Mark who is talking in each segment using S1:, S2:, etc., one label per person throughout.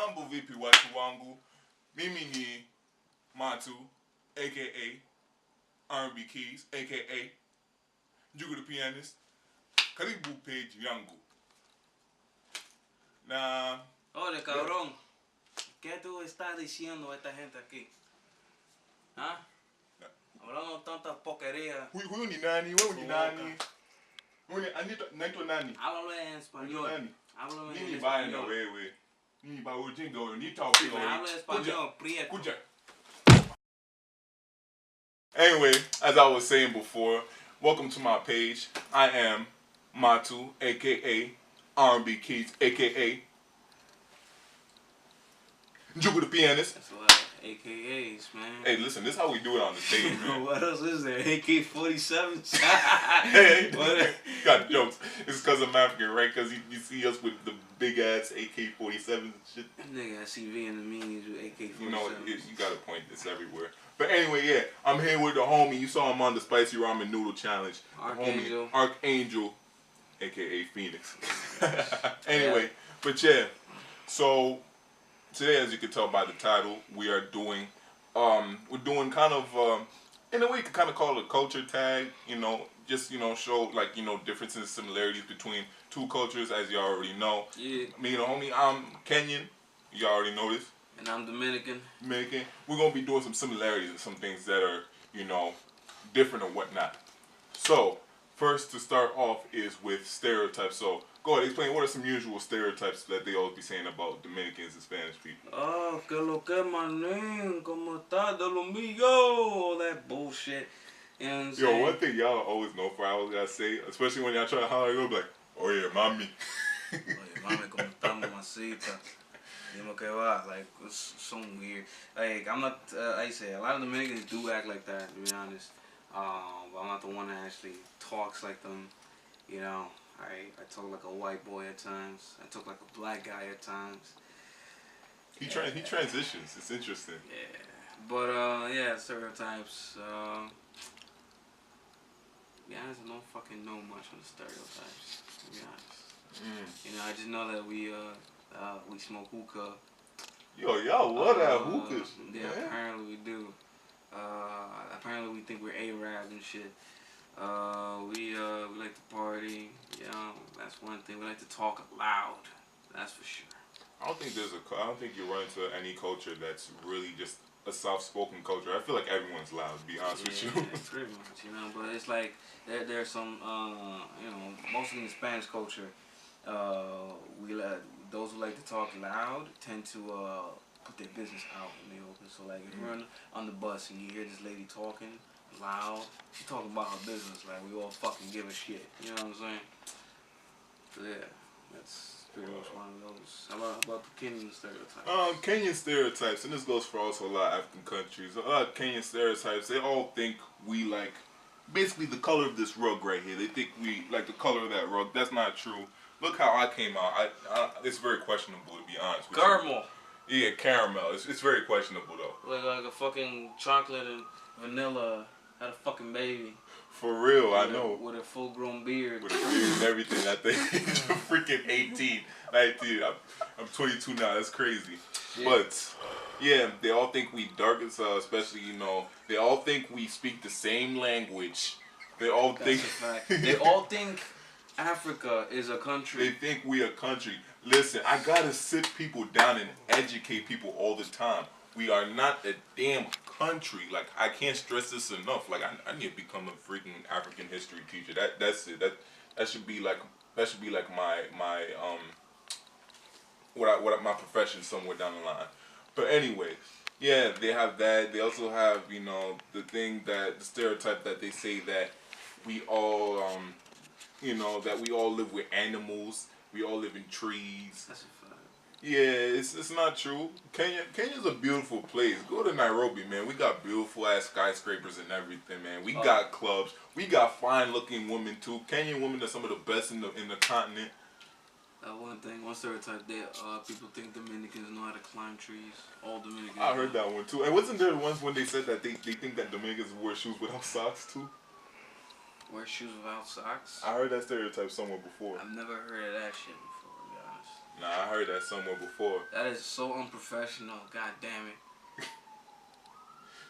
S1: Mambo vipi watu wangu? Mimi ni Matu, aka R&B Keys, aka Jugo the Pianist. Karibu page yangu. Na...
S2: Oye, cabrón, ¿qué tú estás diciendo a esta gente aquí? ¿Ah? Hablando tanta porquería.
S1: Huyu ni nani? Wewe ni nani? Naitwa nani?
S2: Háblalo en español. Háblalo en
S1: Nini baya na
S2: español.
S1: wewe? Nini baya ujinga wewe? Nitawapiga wewe.
S2: Habla español, prieto.
S1: Kuja. Anyway, as I was saying before, welcome to my page. I am Matu, aka R&B Keys, aka Jugo the Pianist.
S2: That's a lot of AKAs, man.
S1: Hey, listen, this is how we do it on the stage, man.
S2: What else is there? AK-47s?
S1: Hey, got jokes. It's because I'm African, right? Because you see us with the big ass AK-47s and shit.
S2: Nigga, I see Vietnamese with AK-47s.
S1: You know, you got to point this everywhere. But anyway, yeah, I'm here with the homie. You saw him on the Spicy Ramen Noodle Challenge.
S2: Archangel.
S1: Homie, Archangel, aka Phoenix. Anyway, yeah. But yeah, so today, as you can tell by the title, we are doing, we're doing kind of, in a way you could kind of call it a culture tag, you know, just, you know, show, like, you know, differences and similarities between two cultures, as you already know.
S2: Yeah.
S1: Me and the homie, I'm Kenyan, you already know this.
S2: And I'm Dominican.
S1: We're going to be doing some similarities and some things that are, you know, different or whatnot. So, first to start off is with stereotypes. So, go ahead, explain what are some usual stereotypes that they always be saying about Dominicans and Spanish people.
S2: Oh, que lo que, manín, como está de lo mío, all that bullshit. You know what I'm saying?
S1: Yo, one thing y'all always know for I always gotta say, especially when y'all try to holler, you'll be like, oh yeah, mami.
S2: Oye, mami, como está, mamacita. Dime que va, like, it's so weird. Like, I'm not, I say, a lot of Dominicans do act like that, to be honest. But I'm not the one that actually talks like them, you know. I talk like a white boy at times. I talk like a black guy at times.
S1: He transitions. It's interesting.
S2: Yeah. But, yeah, stereotypes. To be honest, I don't fucking know much on the stereotypes, to be honest. You know, I just know that we smoke hookah.
S1: Yo, y'all love that hookahs.
S2: Yeah, man. Apparently we do. Apparently we think we're Arabs and shit. We like to party. You know, that's one thing. We like to talk loud. That's for sure.
S1: I don't think you run into any culture that's really just a soft-spoken culture. I feel like everyone's loud, to be honest with you.
S2: Yeah, pretty much, you know. But it's like there's some, you know, mostly in the Spanish culture, those who like to talk loud tend to put their business out in the open. So like if you're on the bus and you hear this lady talking loud, she's talking about her business, like we all fucking give a shit. You know what I'm saying? So yeah, that's pretty much one of those. How about the Kenyan stereotypes?
S1: Kenyan stereotypes, and this goes for also a lot of African countries. A lot of Kenyan stereotypes, they all think we like, basically the color of this rug right here. They think we like the color of that rug. That's not true. Look how I came out. It's very questionable, to be honest with
S2: Caramel.
S1: you. Yeah, caramel. It's very questionable, though.
S2: Like a fucking chocolate and vanilla had a fucking baby.
S1: For real, I know.
S2: With a full-grown beard.
S1: With a beard and everything. At the age of freaking 18, 19. I'm 22 now. That's crazy. Yeah. But, yeah, they all think we dark as especially, you know, they all think we speak the same language. They all think...
S2: That's a fact. They all think Africa is a country.
S1: They think we a country. Listen, I gotta sit people down and educate people all the time. We are not a damn country. Like, I can't stress this enough. Like, I need to become a freaking African history teacher. That's it. That should be like my my profession somewhere down the line. But anyway, yeah, they have that. They also have, you know, the stereotype that they say that we all you know, that we all live with animals. We all live in trees.
S2: That's a fact.
S1: Yeah, it's not true. Kenya's a beautiful place. Go to Nairobi, man. We got beautiful ass skyscrapers and everything, man. We got clubs. We got fine looking women too. Kenyan women are some of the best in the continent.
S2: One stereotype that people think Dominicans know how to climb trees. All Dominicans.
S1: I heard that one too. And wasn't there once when they said that they think that Dominicans wear shoes without socks too?
S2: Wear shoes without socks?
S1: I heard that stereotype somewhere before.
S2: I've never heard of that shit before, to be honest.
S1: Nah, I heard that somewhere before.
S2: That is so unprofessional. God damn it.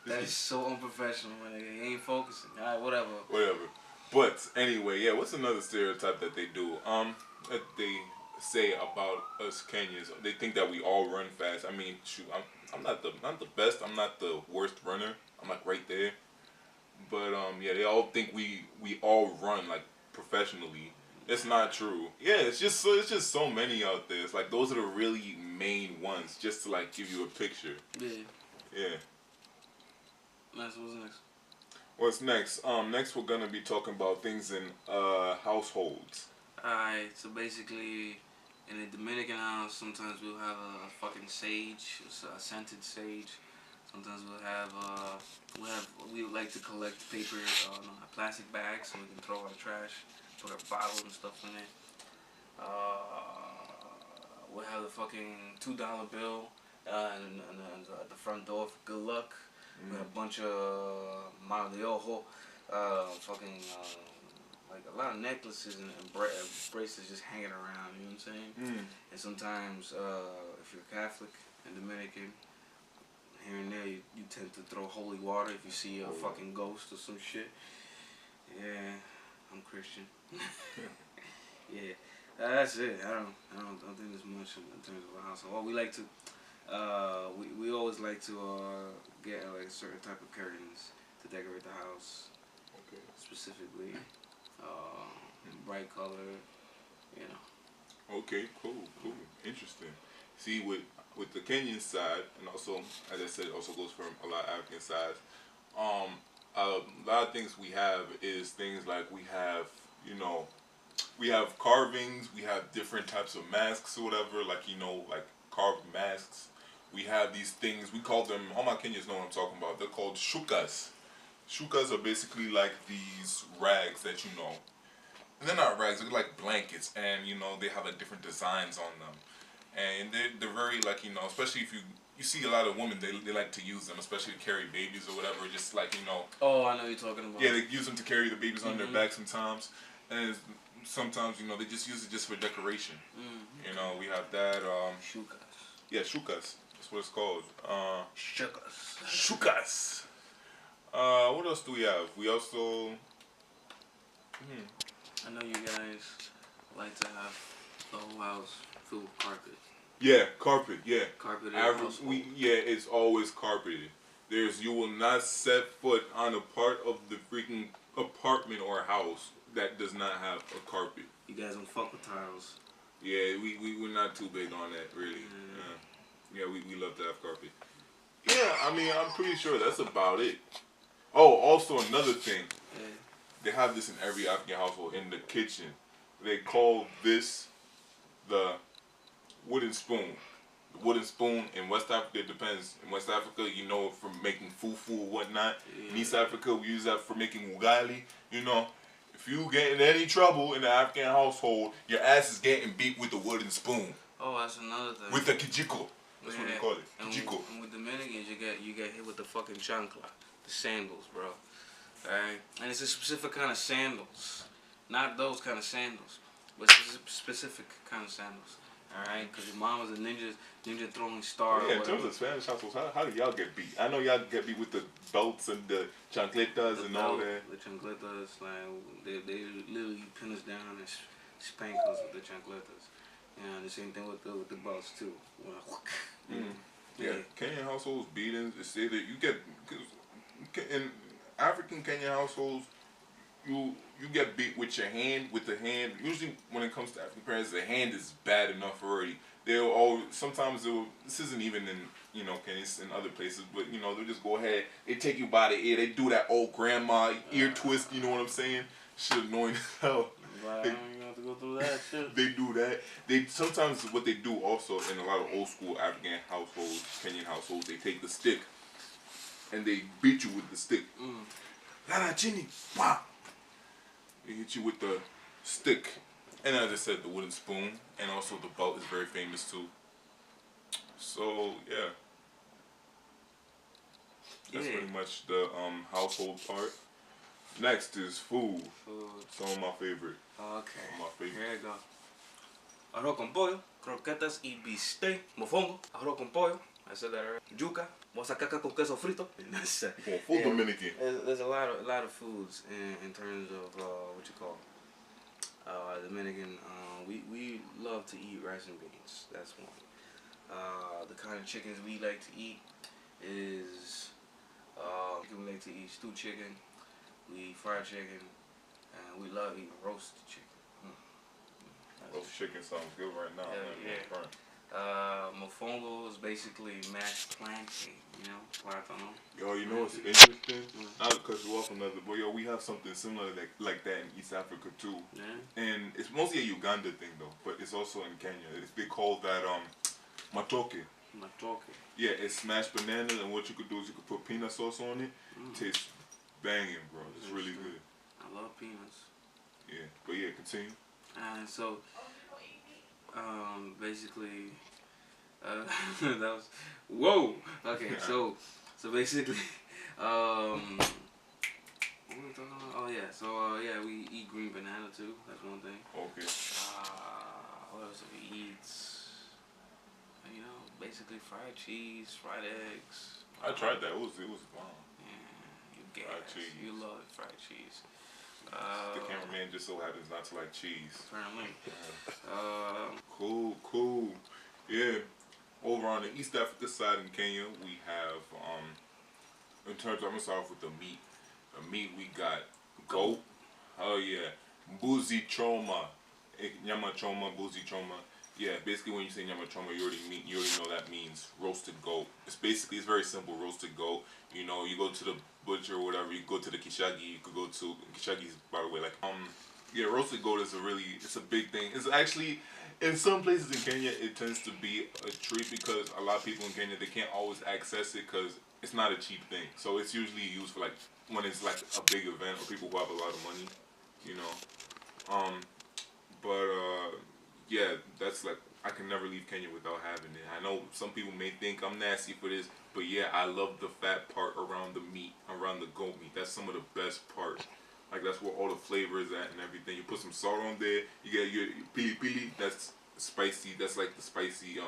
S2: That is so unprofessional, man. He ain't focusing. Alright, whatever.
S1: Whatever. But anyway, yeah. What's another stereotype that they do? That they say about us Kenyans. They think that we all run fast. I mean, shoot, I'm not the best. I'm not the worst runner. I'm like right there. But yeah, they all think we all run like professionally. It's not true. Yeah, it's just so many out there. It's like those are the really main ones, just to like give you a picture.
S2: Yeah.
S1: Yeah.
S2: Nice. What's next?
S1: What's next? Next we're gonna be talking about things in households.
S2: Alright, so basically, in a Dominican house, sometimes we'll have a fucking sage, a scented sage. Sometimes we like to collect paper, plastic bags, so we can throw our trash, put our bottles and stuff in it. We'll have the fucking $2 bill and the front door for good luck. We have a bunch of mano de ojo, like a lot of necklaces and bracelets just hanging around, you know what I'm saying? And sometimes, if you're Catholic and Dominican, here and there, you tend to throw holy water if you see a fucking ghost or some shit. Yeah, I'm Christian. Yeah, that's it. I don't think there's much in terms of a house. Well, we like to, we always like to get like a certain type of curtains to decorate the house.
S1: Okay.
S2: Specifically, bright color, you know.
S1: Okay, cool. Interesting. See, with the Kenyan side, and also, as I said, it also goes for a lot of African sides. A lot of things we have is things like we have, we have carvings, we have different types of masks or whatever, like, like carved masks. We have these things, we call them, all my Kenyans know what I'm talking about, they're called shukas. Shukas are basically like these rags that and they're not rags, they're like blankets, and they have like different designs on them. And they're very like, especially if you see a lot of women, they like to use them, especially to carry babies or whatever, just like,
S2: Oh, I know you're talking about.
S1: Yeah, they use them to carry the babies on their back sometimes. And sometimes, they just use it just for decoration. We have that.
S2: Shukas.
S1: Yeah, shukas. That's what it's called.
S2: Shukas.
S1: Shukas. What else do we have? We also...
S2: I know you guys like to have the whole house filled with carpet.
S1: Yeah, carpet, yeah.
S2: Carpeted
S1: it's always carpeted. You will not set foot on a part of the freaking apartment or house that does not have a carpet.
S2: You guys don't fuck with tiles.
S1: Yeah, we're not too big on that, really. Yeah, we love to have carpet. Yeah, I mean, I'm pretty sure that's about it. Oh, also another thing.
S2: Yeah.
S1: They have this in every African household, in the kitchen. They call this the wooden spoon. The wooden spoon in West Africa, it depends. In West Africa, from making fufu or whatnot. In East Africa, we use that for making ugali. If you get in any trouble in the African household, your ass is getting beat with the wooden spoon.
S2: Oh, that's another thing.
S1: With the kijiko. That's what they call it. Kijiko.
S2: And with Dominicans, you get hit with the fucking chancla, the sandals, bro. Alright? And it's a specific kind of sandals. Not those kind of sandals, but it's a specific kind of sandals. Alright? Because your mom was a ninja throwing star.
S1: Yeah, in terms of Spanish households, how do y'all get beat? I know y'all get beat with the belts and the chancletas and all that.
S2: The chancletas, like, they literally pin us down and spank us with the chancletas. And the same thing with the belts, too.
S1: Yeah, Kenyan households, beatings, they say that you get, in African Kenyan households, you get beat with your hand, with the hand. Usually when it comes to African parents, the hand is bad enough already. This isn't even in, Kenya, it's in other places, but, they'll just go ahead, they take you by the ear, they do that old grandma ear twist, you know what I'm saying? Shit annoying as hell.
S2: Wow, you have to go through that shit.
S1: They do that. Sometimes what they do also in a lot of old school African households, Kenyan households, they take the stick and they beat you with the stick. Lala chini, wow. They hit you with the stick. And as I said, the wooden spoon, and also the belt is very famous too. So yeah. That's pretty much the household part. Next is food. Some of my favorite.
S2: Okay.
S1: Some of my favorite.
S2: Here you go. Arroz con pollo. croquetas y bistec, mofongo, arroz con pollo. I said that already. Yuca, mozacaca con queso frito. That's,
S1: full Dominican.
S2: There's a lot of foods in terms of what you call Dominican. We love to eat rice and beans. That's one. The kind of chickens we like to eat is we like to eat stewed chicken. We eat fried chicken, and we love eating roasted chicken.
S1: Roast chicken sounds good right now.
S2: Mofongo is basically mashed plantain, you know, plátano.
S1: Yo, you know what's interesting? Not to cut you off another, but yo, we have something similar like that in East Africa too.
S2: Yeah.
S1: And it's mostly a Uganda thing though, but it's also in Kenya. They call that matoke.
S2: Matoke.
S1: Yeah, it's smashed bananas, and what you could do is you could put peanut sauce on it. Tastes banging, bro. It's really good.
S2: I love peanuts.
S1: Yeah, but yeah, continue.
S2: And so, basically, that was whoa. Okay, so basically, what were we talking about? Oh yeah, so yeah, we eat green banana too. That's one thing.
S1: Okay.
S2: What else do we eat? You know, basically fried cheese, fried eggs.
S1: I tried that. It was bomb.
S2: Yeah, you get
S1: fried cheese.
S2: You love fried cheese.
S1: The cameraman just so happens not to like cheese.
S2: Apparently.
S1: Cool. Yeah. Over on the East Africa side in Kenya, we have in terms, I'm gonna start off with the meat. The meat we got goat. Oh yeah, mbuzi choma, nyama choma, mbuzi choma. Yeah, basically when you say nyama choma, you already know that means roasted goat. It's very simple, roasted goat. You know, you go to the butcher or whatever, you go to the kishagi, you could go to kishagi's, by the way, like yeah, roasted goat is it's a big thing. It's actually in some places in Kenya it tends to be a treat because a lot of people in Kenya, they can't always access it because it's not a cheap thing. So it's usually used for like when it's like a big event or people who have a lot of money, you know. Yeah, that's like, I can never leave Kenya without having it. I know some people may think I'm nasty for this, but yeah, I love the fat part around the meat, around the goat meat. That's some of the best parts. Like, that's where all the flavor is at and everything. You put some salt on there, you get your pili pili, that's spicy, that's like the spicy,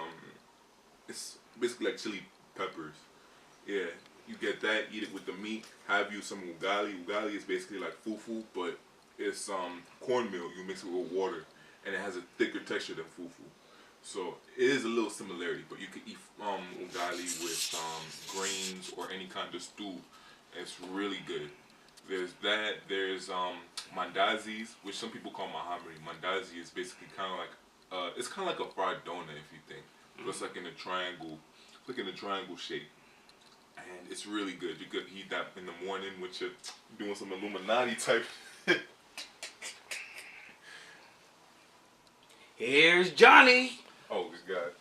S1: it's basically like chili peppers. Yeah, you get that, eat it with the meat, have you some ugali. Ugali is basically like fufu, but it's cornmeal, you mix it with water, and it has a thicker texture than fufu. So it is a little similarity, but you could eat ugali with grains or any kind of stew. It's really good. There's that. There's mandazis, which some people call mahamri. Mandazi is basically kind of like it's kind of like a fried donut if you think. But it's like in a triangle, shape, and it's really good. You could eat that in the morning with your doing some Illuminati type.
S2: Here's Johnny.
S1: Oh, we got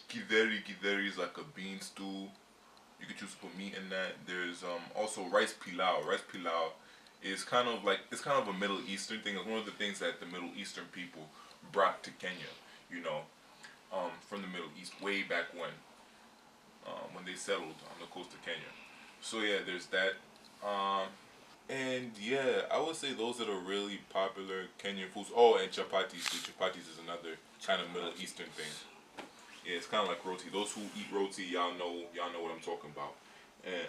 S1: kideri. Kideri is like a bean stew. You could choose to put meat in that. There's also rice pilau. Rice pilau is kind of a Middle Eastern thing. It's one of the things that the Middle Eastern people brought to Kenya, you know, from the Middle East way back when they settled on the coast of Kenya. So yeah, there's that. And yeah, I would say those are the really popular Kenyan foods. Oh, and chapatis. Chapatis is another kind of Middle Eastern thing. Yeah, it's kind of like roti. Those who eat roti, y'all know what I'm talking about. And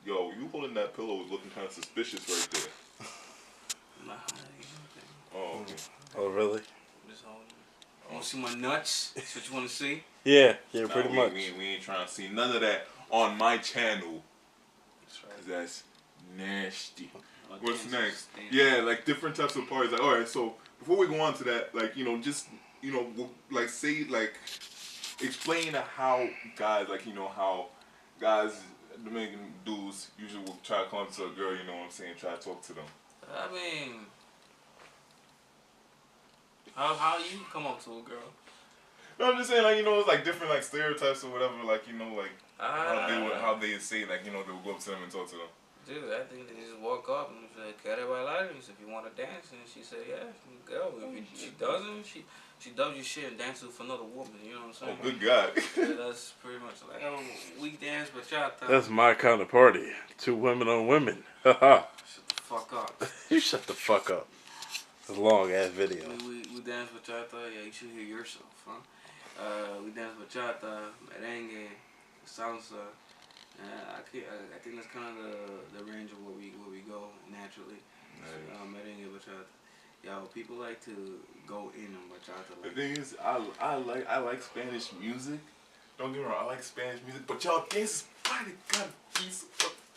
S1: you holding that pillow is looking kind of suspicious right there.
S2: Nah,
S1: oh, okay.
S3: Oh, really?
S2: Just holding. You want to see my nuts? That's what you want to see?
S3: Yeah, pretty much.
S1: We ain't trying to see none of that on my channel.
S2: That's right.
S1: 'Cause that's nasty. What's next? Yeah, like different types of parties. Like, all right, so before we go on to that, like, you know, just, you know, like, say, like, explain how guys, like, you know, how guys, Dominican dudes usually will try to come up to a girl, you know what I'm saying, try to talk to them.
S2: I mean, how you come up to a girl?
S1: No, I'm just saying, like, you know, it's like different, like, stereotypes or whatever, like, you know, like, how they say, like, you know, they would go up to them and talk to them.
S2: Dude, I think they just walk up and say, "Quiere bailar?" And if you want to dance, and she said, "Yeah, go." If she doesn't, she does your shit and dances for another woman. You know what I'm saying?
S1: Oh, good God.
S2: Yeah, that's pretty much like, oh, we dance bachata.
S3: That's my kind of party. 2 women on women. Haha.
S2: Shut the fuck up.
S3: You shut the fuck up. It's a long ass video.
S2: We dance bachata. Yeah, you should hear yourself, huh? We dance bachata, merengue, salsa. I think that's kind of the range of where we go naturally.
S1: Nice.
S2: Merengue bachata. Yo, people like to go in on bachata.
S1: The thing is, I like Spanish music. Don't get me wrong, I like Spanish music, but y'all dance is mighty kind of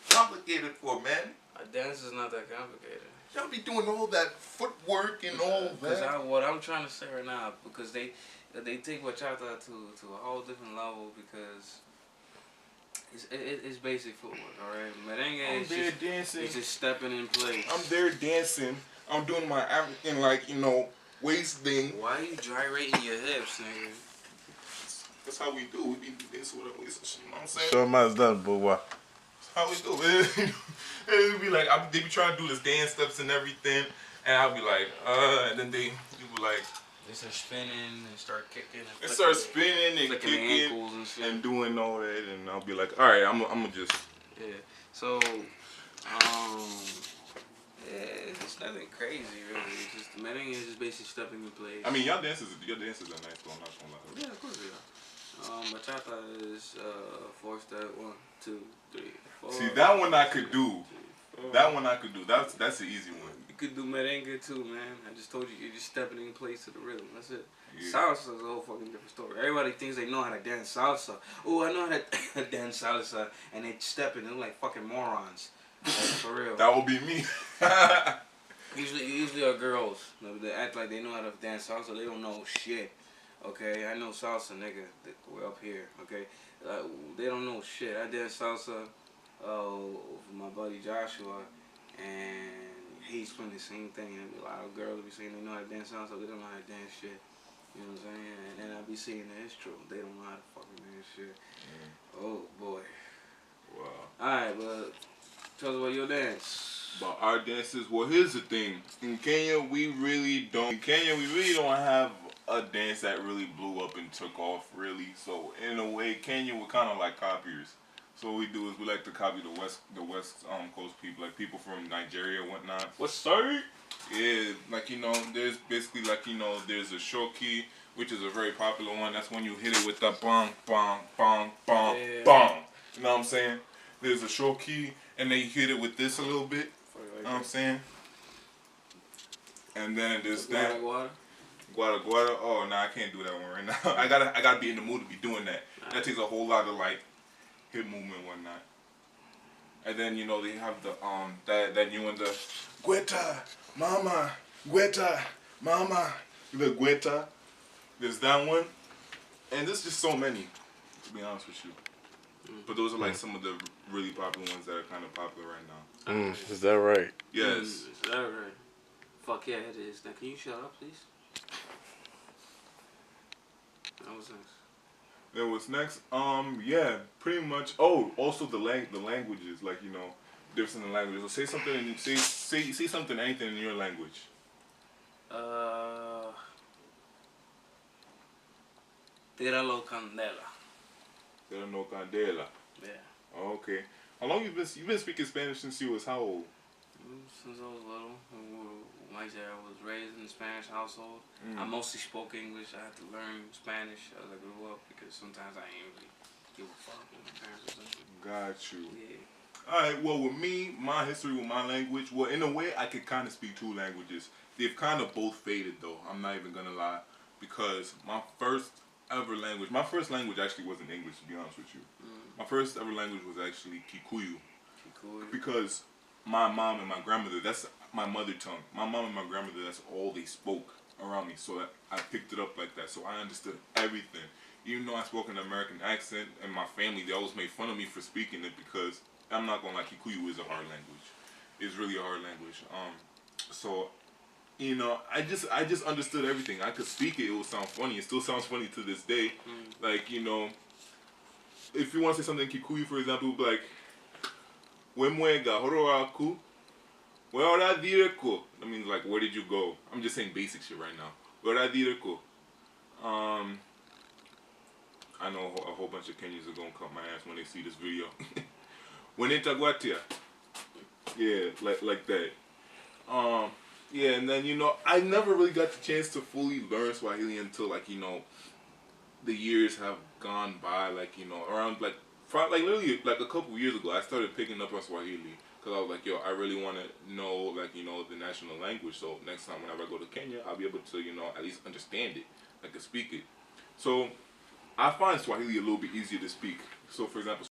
S1: complicated for, man.
S2: A dance is not that complicated.
S1: Y'all be doing all that footwork and all that.
S2: What I'm trying to say right now, because they take bachata to a whole different level because it's basic footwork, all right. Merengue is just dancing. It's just stepping in place.
S1: I'm there dancing. I'm doing my African waist thing.
S2: Why are you gyrating your hips, nigga?
S1: That's how we do. We be this with our waist. You know what I'm saying?
S3: Show mine's done, but what?
S1: How we do it. It be like, they be trying to do this dance steps and everything, and I'll be like, and then they be like,
S2: they start spinning and start kicking.
S1: They start spinning and kicking and doing all that, and I'll be like, all right, I'm gonna just.
S2: Yeah. So, it's nothing crazy really. It's just the merengue is just basically stepping in place.
S1: I mean, your dances are nice, though. I'm not gonna lie.
S2: Yeah, of course they are. Bachata is 4-step, 1, 2, 3, 4.
S1: See, that one I could do. That one I could do. That's the easy one.
S2: You could do merengue too, man. I just told you, you're just stepping in place to the rhythm. That's it.
S1: Yeah.
S2: Salsa is a whole fucking different story. Everybody thinks they know how to dance salsa. Oh, I know how to dance salsa, and they stepping. They're like fucking morons. Like, for real.
S1: That would be me.
S2: Usually are girls. They act like they know how to dance salsa. They don't know shit. Okay, I know salsa, nigga. We're up here. Okay, they don't know shit. I dance salsa with my buddy Joshua, and he explained the same thing. And a lot of girls be saying they know how to dance salsa, they don't know how to dance shit. You know what I'm saying? And then I be saying that it's true. They don't know how to fucking dance shit. Oh boy.
S1: Wow.
S2: Alright, but tell us about your dance.
S1: But our dances, well, here's the thing. In Kenya, we really don't have a dance that really blew up and took off, really. So in a way, Kenya, we're kind of like copiers. So what we do is we like to copy the west coast people, like people from Nigeria and whatnot.
S2: What's up?
S1: Yeah, there's basically there's a shoki, which is a very popular one. That's when you hit it with the bong, bong, bong, bong, bong. You know what I'm saying? There's a shoki, and they hit it with this a little bit. You know what I'm saying? And then there's that. Guada guada. Oh no, I can't do that one right now. I gotta be in the mood to be doing that. That takes a whole lot of hip movement and whatnot. And then they have the that new one, the Gueta Mama, Gueta Mama, the Gueta. There's that one, and there's just so many, to be honest with you. But those are some of the really popular ones that are kind of popular right now.
S3: Is that right?
S1: Yes.
S2: Is that right? Fuck yeah, it is. Now can you shut up, please? That was nice.
S1: Then what's next? Yeah, pretty much. Oh, also the languages, different languages. So say something and say something, anything in your language.
S2: Tíralo candela.
S1: Tíralo candela.
S2: Yeah.
S1: Okay. How long you've been speaking Spanish since you was how old?
S2: Since I was little. Like I said, I was raised in a Spanish household. I mostly spoke English. I had to learn Spanish as I grew up because sometimes I ain't really give a fuck with my parents or something.
S1: Got you.
S2: Yeah.
S1: Alright, well with me, my history with my language, well in a way I could kind of speak 2 languages. They've kind of both faded though, I'm not even gonna lie. Because my first language actually wasn't English, to be honest with you. My first ever language was actually Kikuyu. Because my mom and my grandmother, that's my mother tongue. My mom and my grandmother, that's all they spoke around me. So I picked it up like that. So I understood everything. Even though I spoke an American accent, and my family, they always made fun of me for speaking it because, I'm not gonna lie, Kikuyu is a hard language. It's really a hard language. So, I just understood everything. I could speak it, it would sound funny. It still sounds funny to this day. If you want to say something in Kikuyu, for example, it would be like, Wemwega horoaku, where direko. That means where did you go? I'm just saying basic shit right now. Where direko. I know a whole bunch of Kenyans are gonna cut my ass when they see this video. Weneta Guatia. Yeah, like that. Yeah, and then I never really got the chance to fully learn Swahili until like the years have gone by. Like around like literally like a couple years ago, I started picking up on Swahili because I was like, yo, I really want to know like the national language. So next time whenever I go to Kenya, I'll be able to at least understand it, I can speak it. So I find Swahili a little bit easier to speak. So for example,